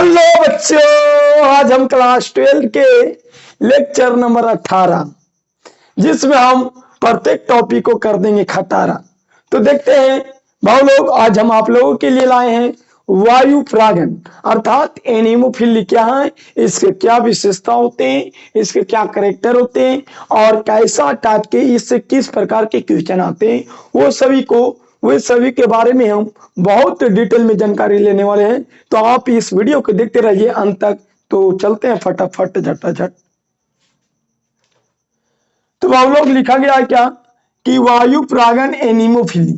Hello बच्चों, आज हम क्लास 12 के लेक्चर नंबर 18 जिसमें हम प्रत्येक टॉपिक को कर देंगे खटारा। तो देखते हैं भाई लोग, आज हम आप लोगों के लिए लाए हैं वायु परागण अर्थात एनीमोफिली क्या है, इसके क्या विशेषता होते हैं, इसके क्या करेक्टर होते हैं और कैसा टाइप के इससे किस प्रकार के क्वेश्चन आते हैं, वो सभी के बारे में हम बहुत डिटेल में जानकारी लेने वाले हैं। तो आप इस वीडियो को देखते रहिए अंत तक। तो चलते हैं फटाफट झटाझट। तो हम लोग लिखा गया है क्या कि वायु परागण एनीमोफिली,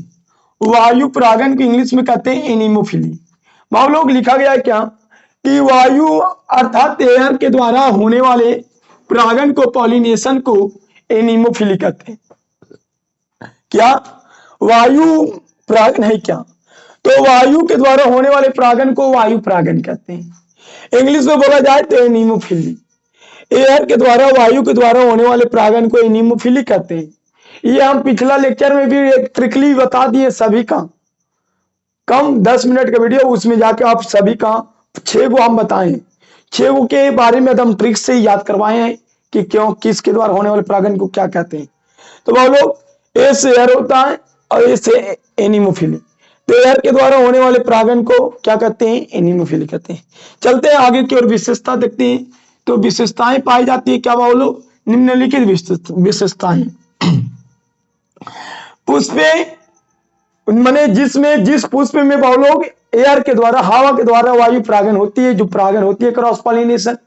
वायु परागण को इंग्लिश में कहते हैं एनीमोफिली। भाव लोग लिखा गया है क्या कि वायु अर्थात एयर के द्वारा होने वाले परागण को, पॉलिनेशन को एनीमोफिली कहते हैं। क्या वायु परागण है क्या? तो वायु के द्वारा होने वाले परागण को वायु परागण कहते हैं। इंग्लिश में बोला जाए तो एनीमोफिली। एयर के द्वारा, वायु के द्वारा होने वाले परागण को एनीमोफिली कहते हैं। ये हम पिछला लेक्चर में भी एक ट्रिकली बता दिए सभी का, कम 10 मिनट का वीडियो, उसमें जाके आप सभी का 6 गो हम बताएं, 6 गो के बारे में हम ट्रिक से याद करवाए हैं कि क्यों, किसके द्वारा होने वाले परागण को क्या कहते हैं। तो वो लोग ए से एयर होता है और ए से एनीमोफिली। तो एयर के द्वारा होने वाले परागण को क्या कहते हैं? एनीमोफिली कहते हैं। चलते हैं आगे की ओर, विशेषता देखते हैं। तो विशेषताएं पाई जाती है क्या बोलो? निम्नलिखित विशेषताएं। पुष्प माने जिस पुष्प में लोग एयर के द्वारा, हवा के द्वारा वायु परागण होती है, जो परागण होती है क्रॉस पॉलिनेशन,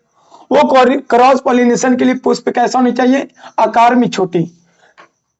वो क्रॉस पॉलिनेशन के लिए पुष्प कैसा होनी चाहिए? आकार में छोटी।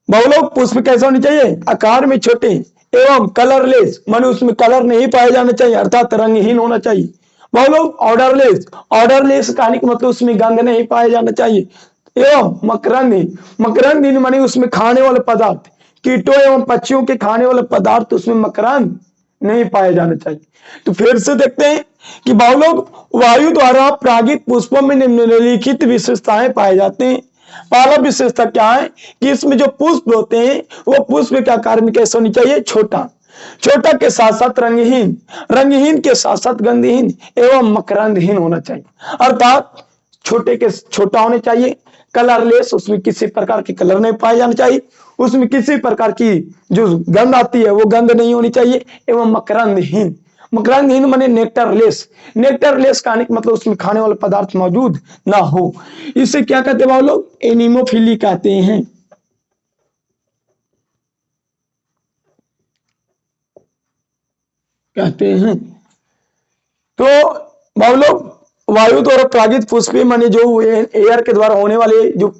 लोग पुष्प कैसा होनी चाहिए? आकार में छोटे एवं कलरलेस, माने उसमें कलर नहीं पाया जाना चाहिए अर्थात रंगहीन होना चाहिए। लोग ऑर्डरलेस, ऑर्डरलेस कहने का मतलब उसमें गंध नहीं पाया जाना चाहिए। एवं मकरंदहीन माने उसमें खाने वाले पदार्थ, कीटों एवं पक्षियों के खाने वाले पदार्थ, उसमें मकरंद नहीं पाए जाना चाहिए। तो फिर से देखते हैं कि लोग वायु द्वारा परागित पुष्पों में निम्नलिखित विशेषताएं पाए जाते हैं। पहला विशेषता क्या है कि इसमें जो पुष्प होते हैं वो पुष्प के आकार में कैसे होनी चाहिए? छोटा, छोटा के साथ साथ रंगहीन, रंगहीन के साथ साथ गंधहीन एवं मकरंदहीन होना चाहिए। अर्थात छोटे के छोटा होने चाहिए, कलरलेस, उसमें किसी प्रकार के कलर नहीं पाए जाने चाहिए, उसमें किसी प्रकार की जो गंध आती है वो गंध नहीं होनी चाहिए, एवं मकरंदहीन। मकरंदहीन माने नेक्टरलेस, नेक्टरलेस कहने का मतलब उसमें खाने वाले पदार्थ मौजूद ना हो। इसे क्या कहते हैं लोग? एनीमोफिली कहते हैं। तो लोग वायु द्वारा परागित पुष्प माने जो एयर के द्वारा होने वाले जो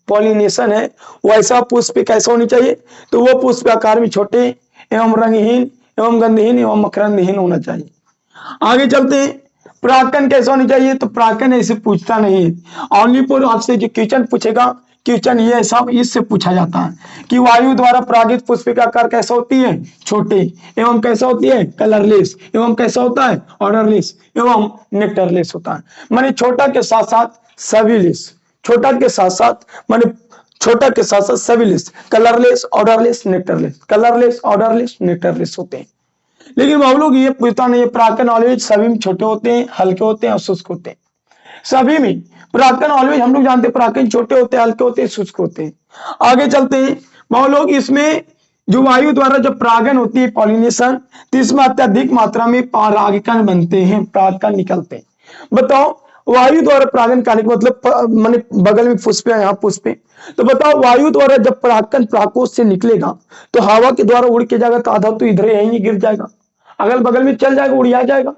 पॉलिनेशन है, वैसा पुष्प कैसा होनी चाहिए? तो वो पुष्प आकार में छोटे एवं रंगहीन एवं गंधहीन एवं मकरंदहीन होना चाहिए। आगे चलते हैं, परागण कैसा होनी चाहिए? तो परागण ऐसे पूछता नहीं है, ओनली फॉर आपसे जो क्वेश्चन पूछेगा, क्वेश्चन ये सब इससे पूछा जाता है कि वायु द्वारा परागित पुष्प का आकार कैसा होती है? छोटे एवं कैसा होती है? कलरलेस एवं कैसा होता है? ऑर्डरलेस एवं नेक्टरलेस होता है। माने छोटा के साथ साथ सभी लेस, छोटा के साथ साथ माने छोटा के साथ साथ सभी less, colourless, odourless, nectarless, colourless, odourless, nectarless होते हैं। लेकिन हम लोग ये पूछता नहीं है, परागण ऑलवेज सभी में छोटे होते हैं, हल्के होते हैं और शुष्क होते हैं। सभी में परागण ऑलवेज हम लोग जानते हैं परागण छोटे होते हैं, हल्के होते हैं, शुष्क होते हैं। आगे चलते हैं, हम लोग इसमें जो वायु द्वारा जो परागण होती है पॉलिनेशन, तो इसमें अत्यधिक मात्रा में परागकण बनते हैं, परागकण निकलते हैं। बताओ वायु द्वारा परागण का मतलब माने बगल में पुष्प है, यहाँ पुष्प है, तो बताओ वायु द्वारा जब परागकण परागकोश से निकलेगा तो हवा के द्वारा उड़ के जाएगा, तो आधा तो इधर यहीं गिर जाएगा, अगल बगल में चल जाएगा, उड़िया जाएगा,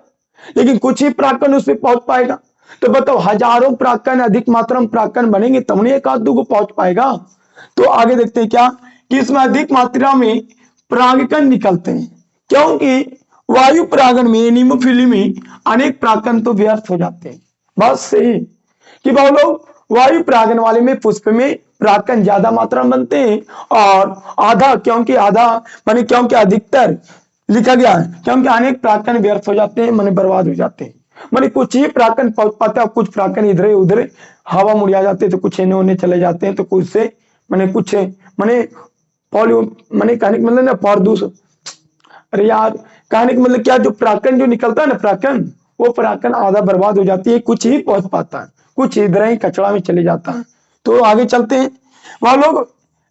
लेकिन कुछ ही परागकण उस पर पहुंच पाएगा। तो बताओ हजारों परागकण, अधिक मात्रा में परागकण बनेंगे तब नहीं एक आध दो को पहुंच पाएगा। तो आगे देखते हैं क्या कि इसमें अधिक मात्रा में परागकण निकलते हैं, क्योंकि वायु परागण में, एनीमोफिली में अनेक परागकण तो व्यर्थ हो जाते हैं। बस सही कि लोग वायु परागण वाले में पुष्प में परागकण ज्यादा मात्रा में बनते हैं और आधा, क्योंकि अधिकतर लिखा गया है, क्योंकि अनेक परागकण व्यर्थ हो जाते हैं, माने बर्बाद हो जाते हैं। माने कुछ ही परागकण पहुंच पाते हैं, कुछ परागकण इधर उधर हवा में उड़ जाते हैं, तो कुछ इन्हें उन्हें चले जाते हैं, तो कुछ से माने कुछ माने पॉलियो माने कहने का मतलब ना प्रदूषण, अरे यार कहने का मतलब क्या, जो परागकण जो निकलता है ना, परागकण वो परागकण आधा बर्बाद हो जाती है, कुछ ही पहुंच पाता है, कुछ इधर ही कचरा में चले जाता है। तो आगे चलते हैं। वह लोग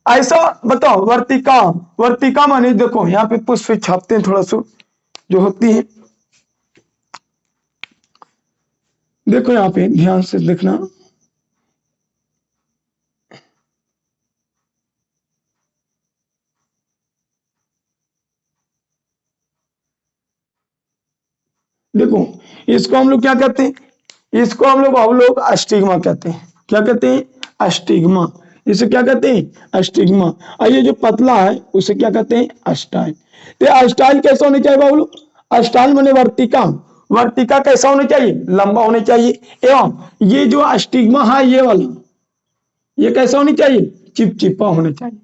ऐसा बताओ, वर्तिका, वर्तिका माने देखो यहाँ पे पुष्प छापते हैं थोड़ा सा जो होती है, देखो यहाँ पे ध्यान से देखना। देखो इसको हम लोग क्या कहते हैं, इसको हम लोग अस्टिग्मा कहते हैं। क्या कहते हैं? अस्टिग्मा। इसे क्या कहते हैं? अस्टिग्मा। और ये जो पतला है उसे क्या कहते हैं? अस्टाइल। तो अस्टाइल कैसा होना चाहिए बाबू लोग? अस्टाइल माने वर्तिका, वर्तिका कैसा होना चाहिए? लंबा होना चाहिए। एवं ये जो अस्टिग्मा है ये वाला, ये कैसा होनी चाहिए? चिपचिपा होना चाहिए।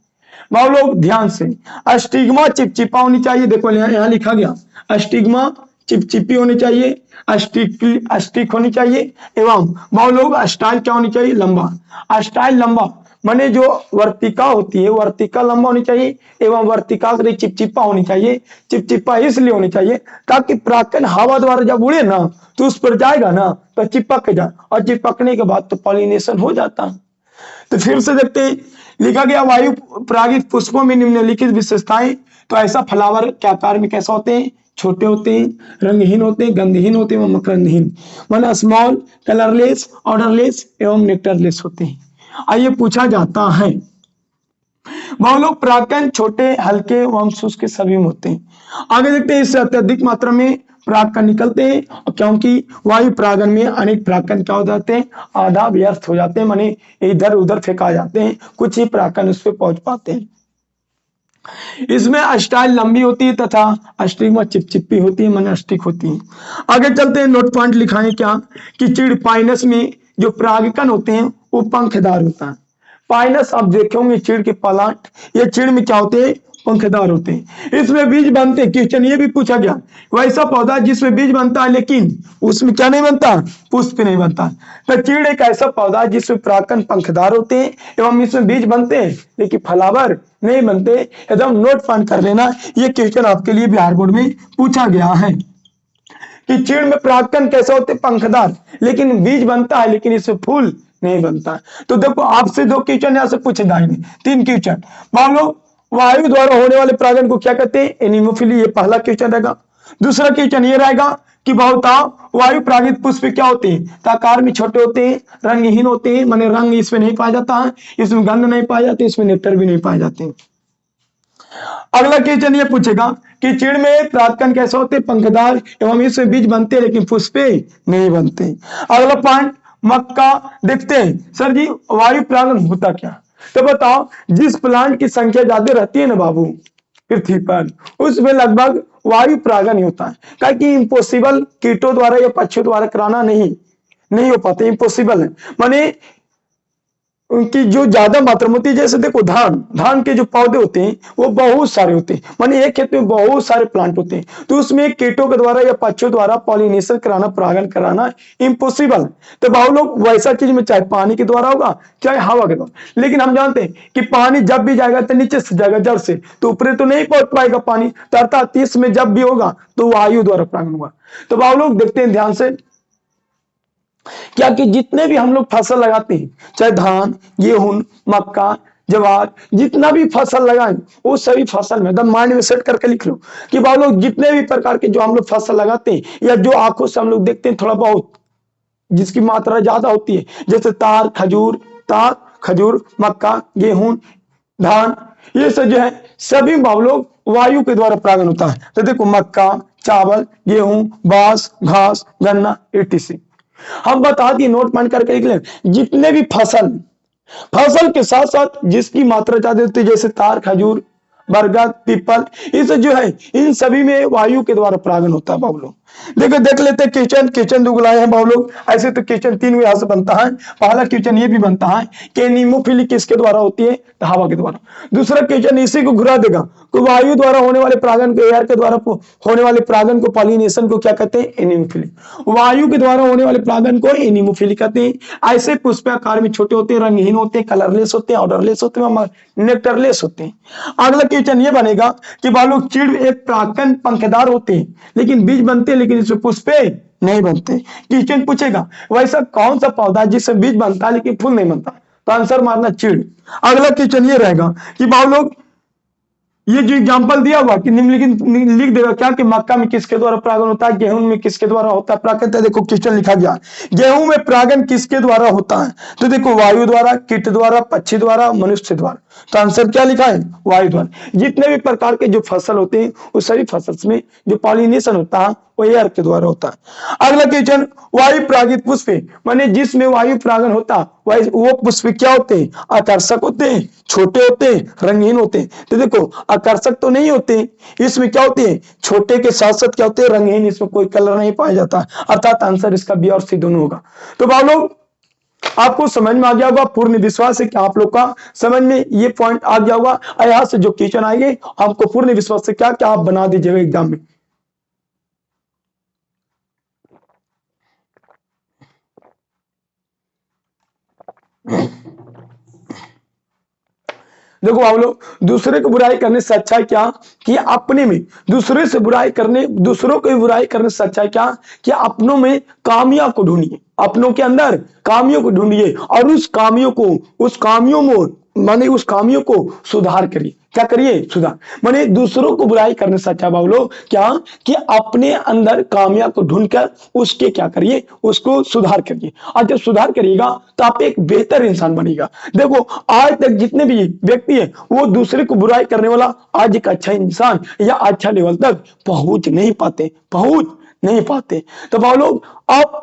बाबू लोग ध्यान से, अस्टिग्मा चिपचिपा होनी चाहिए। देखो यहाँ लिखा गया, अस्टिग्मा चिपचिपी होनी चाहिए, अस्टिक अस्टिक होनी चाहिए। एवं बाबू लोग अस्टाइल क्या होनी चाहिए? लंबा। अस्टाइल लंबा माने जो वर्तिका होती है, वर्तिका लंबा होनी चाहिए एवं वर्तिका चिपचिपा होनी चाहिए। चिपचिपा इसलिए होनी चाहिए ताकि परागकण हवा द्वारा जब उड़े ना तो उस पर जाएगा ना तो चिपक जाए, और चिपकने के बाद तो पॉलिनेशन हो जाता है। तो फिर से देखते हैं, लिखा गया वायु परागित पुष्पों में निम्नलिखित विशेषताएं। तो ऐसा फ्लावर के आकार में कैसा होते हैं? छोटे होते हैं, रंगहीन होते हैं, गंधहीन होते हैं, मकरंदहीन माने स्मॉल, कलरलेस, ऑर्डरलेस एवं नेक्टरलेस होते हैं। आइए पूछा जाता है, वह लोग परागकण छोटे, हल्के एवं शुष्क सभी में होते हैं। आगे देखते हैं, इससे अत्यधिक मात्रा में परागकण निकलते हैं क्योंकि वायु परागन में अनेक परागकण क्या हो जाते हैं? आधा व्यर्थ हो जाते हैं, माने इधर उधर फेंका जाते हैं, कुछ ही परागकण उस पर पहुंच पाते हैं। इसमें अस्टाइल लंबी होती है तथा अस्टिग्मा चिपचिपी होती है, माने अस्टिक होती है। आगे चलते हैं, नोट पॉइंट लिखाएं क्या कि चिड़ पाइनस में जो परागकण होते हैं वो पंखदार होता है। पाइनस आप देखेंगे चिड़ के प्लांट, ये चिड़ में क्या होते हैं? पंखदार होते हैं। इसमें बीज बनते हैं। क्वेश्चन ये भी पूछा गया, वैसा पौधा जिसमें बीज बनता है लेकिन उसमें क्या नहीं बनता? पुष्प नहीं बनता। तो चिड़ एक ऐसा पौधा है जिसमें परागकण पंखदार होते हैं एवं इसमें बीज बनते हैं लेकिन फ्लावर नहीं बनते। एकदम नोट पॉइंट कर लेना, ये क्वेश्चन आपके लिए बिहार बोर्ड में पूछा गया है कि चिड़ में परागकण कैसे होते? पंखदार, लेकिन बीज बनता है लेकिन इसमें फूल नहीं बनता। तो देखो आपसे 2 क्वेश्चन यहां से पूछे जाएंगे, 3 क्वेश्चन। मान लो वायु द्वारा होने वाले परागण को क्या कहते हैं? एनीमोफिली। ये पहला क्वेश्चन रहेगा। दूसरा क्वेश्चन ये रहेगा कि बहुतायत वायु परागित पुष्प क्या होते हैं? तो आकार में छोटे होते हैं, रंगहीन होते हैं, माने रंग इसमें नहीं पाया जाता है, इसमें गंध नहीं पाए जाते, इसमें नेक्टर भी नहीं पाए जाते। अगला क्वेश्चन ये पूछेगा कि चिड़ में परागकण कैसे होते? पंखदार एवं इसमें बीज बनते हैं लेकिन पुष्पे नहीं बनते। अगला पॉइंट, मक्का देखते हैं सर जी वायु परागण होता क्या? तो बताओ, जिस प्लांट की संख्या ज्यादा रहती है ना बाबू पृथ्वी पर, उसमें लगभग वायु परागण ही होता है। क्या कि इम्पॉसिबल कीटों द्वारा या पक्षियों द्वारा कराना नहीं हो पाते, इम्पॉसिबल है। माने उनकी जो ज्यादा मात्रा में होती है, जैसे देखो धान के जो पौधे होते हैं वो बहुत सारे होते हैं, माने एक खेत में बहुत सारे प्लांट होते हैं, तो उसमें कीटों के द्वारा या पक्षियों द्वारा पॉलिनेशन कराना, परागण कराना इम्पॉसिबल है। तो बहुत लोग वैसा चीज में चाहे पानी के द्वारा होगा चाहे हवा के द्वारा, लेकिन हम जानते हैं कि पानी जब भी जाएगा तो नीचे से जाएगा, जड़ से, तो ऊपर तो नहीं पहुंच पाएगा पानी। तो अर्थात इसमें जब भी होगा तो वायु द्वारा परागण होगा। तो बहुत लोग देखते हैं ध्यान से, क्या कि जितने भी हम लोग फसल लगाते हैं, चाहे धान, गेहूं, मक्का, ज्वार, जितना भी फसल लगाएं वो सभी फसल में एकदम माइंड में सेट करके लिख लो कि बाबू लोग जितने भी प्रकार के जो हम लोग फसल लगाते हैं या जो आंखों से हम लोग देखते हैं थोड़ा बहुत जिसकी मात्रा ज्यादा होती है, जैसे तार, खजूर, मक्का, गेहूं, धान, ये सब जो है सभी बाबू लोग वायु के द्वारा परागण होता है। तो देखो मक्का, चावल, गेहूं, बांस, घास, गन्ना, etc। हम बता दिए, नोट पॉइंट करके लिख लें, जितने भी फसल के साथ साथ जिसकी मात्रा ज्यादा होती है, जैसे तार, खजूर, बरगद, पीपल, इसे जो है इन सभी में वायु के द्वारा परागण होता है। बाबू लोग देखो देख लेते क्वेश्चन दुगलाए हैं बाबू लोग। ऐसे तो क्वेश्चन 3 यहां से बनता है। पहला क्वेश्चन ये भी बनता है कि नीमोफिली किसके द्वारा होती है? तो हवा के द्वारा। दूसरा क्वेश्चन इसी को घुरा देगा कि वायु द्वारा होने वाले परागण को, एयर के द्वारा होने वाले परागण को, पॉलिनेशन को क्या कहते हैं? एनीमोफिली। वायु के द्वारा होने वाले परागण को एनीमोफिली कहते हैं। ऐसे पुष्प आकार में छोटे होते हैं, रंगहीन होते हैं, कलरलेस होते हैं, ऑर्डरलेस होते हैं, नेक्टरलेस होते हैं। अगला क्वेश्चन ये बनेगा कि बालू चिड़ एक परागकण पंखदार होते हैं लेकिन बीज बनते हैं लेकिन इसमें पुष्पे नहीं बनते। क्वेश्चन पूछेगा वैसा कौन सा पौधा है जिससे बीज बनता है लेकिन फूल नहीं बनता, तो आंसर मारना चीड़। अगला क्वेश्चन ये रहेगा कि भाव लोग ये जो एग्जांपल दिया हुआ कि निम्नलिखित लिख देगा क्या कि मक्का में किसके द्वारा परागण होता है, गेहूं में किसके द्वारा होता है परागण। देखो क्वेश्चन लिखा गया गेहूं में परागण किसके द्वारा होता है, तो देखो वायु द्वारा, कीट द्वारा, पक्षी द्वारा, मनुष्य द्वारा। तो आंसर क्या लिखा है, वायु द्वारा। जितने भी प्रकार के जो फसल होते हैं उस सभी फसल में जो पॉलिनेशन होता है वो एयर के द्वारा होता है। अगला क्वेश्चन वायु परागित पुष्प माने जिसमें वायु परागण होता है वो पुष्प क्या होते हैं, आकर्षक होते हैं, छोटे होते हैं, रंगीन होते हैं। तो देखो आकर्षक तो नहीं होते, इसमें क्या होते हैं, छोटे के साथ साथ क्या होते हैं, रंगीन, इसमें कोई कलर नहीं पाया जाता, अर्थात आंसर इसका बी और सी दोनों होगा। तो भाई लोग आपको समझ में आ गया होगा, पूर्ण विश्वास है कि आप लोग का समझ में ये पॉइंट आ गया होगा। यहां से जो क्वेश्चन आएंगे आपको पूर्ण विश्वास से क्या क्या आप बना दीजिएगा एग्जाम में। देखो आप लोग दूसरे को बुराई करने से अच्छा है क्या कि अपने में दूसरे से बुराई करने, दूसरों की बुराई करने से अच्छा है क्या कि अपनों में कामियों को ढूंढिए, अपनों के अंदर कामियों को ढूंढिए और उस कामियों को, उस कामियों में माने उस कामियों को सुधार करिए। क्या करिए, सुधार। माने दूसरों को बुराई करने से अच्छा बाबू लोग क्या कि अपने अंदर कामिया को ढूंढकर उसके क्या करिए, उसको सुधार करिए। और जब सुधार करिएगा तो आप एक बेहतर इंसान बनेगा। देखो आज तक जितने भी व्यक्ति है वो दूसरे को बुराई करने वाला आज एक अच्छा इंसान या अच्छा लेवल तक पहुंच नहीं पाते, पहुंच नहीं पाते। तो बाबू लोग आप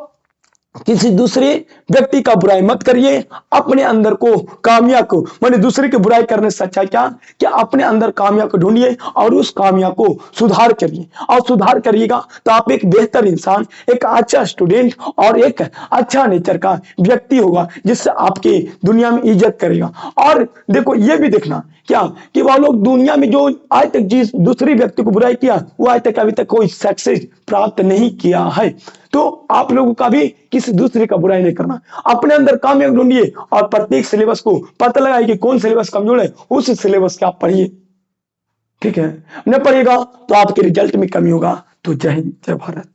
किसी दूसरे व्यक्ति का बुराई मत करिए, अपने अंदर को कामिया को माने दूसरे की बुराई करने से अच्छा क्या कि अपने अंदर कामिया को ढूंढिए और उस कामिया को सुधार करिए। और सुधार करिएगा तो आप एक बेहतर इंसान, एक अच्छा स्टूडेंट और एक अच्छा नेचर का व्यक्ति होगा जिससे आपके दुनिया में इज्जत करेगा। और देखो ये भी देखना क्या कि वह लोग दुनिया में जो आज तक जिस दूसरे व्यक्ति को बुराई किया वो आज तक अभी तक कोई सक्सेस प्राप्त नहीं किया है। तो आप लोगों का भी किसी दूसरे का बुराई नहीं करना, अपने अंदर कामयाब ढूंढिए और प्रत्येक सिलेबस को पता लगाइए कि कौन सिलेबस कमजोर है, उस सिलेबस का आप पढ़िए। ठीक है, न पढ़िएगा तो आपके रिजल्ट में कमी होगा। तो जय हिंद, जय भारत।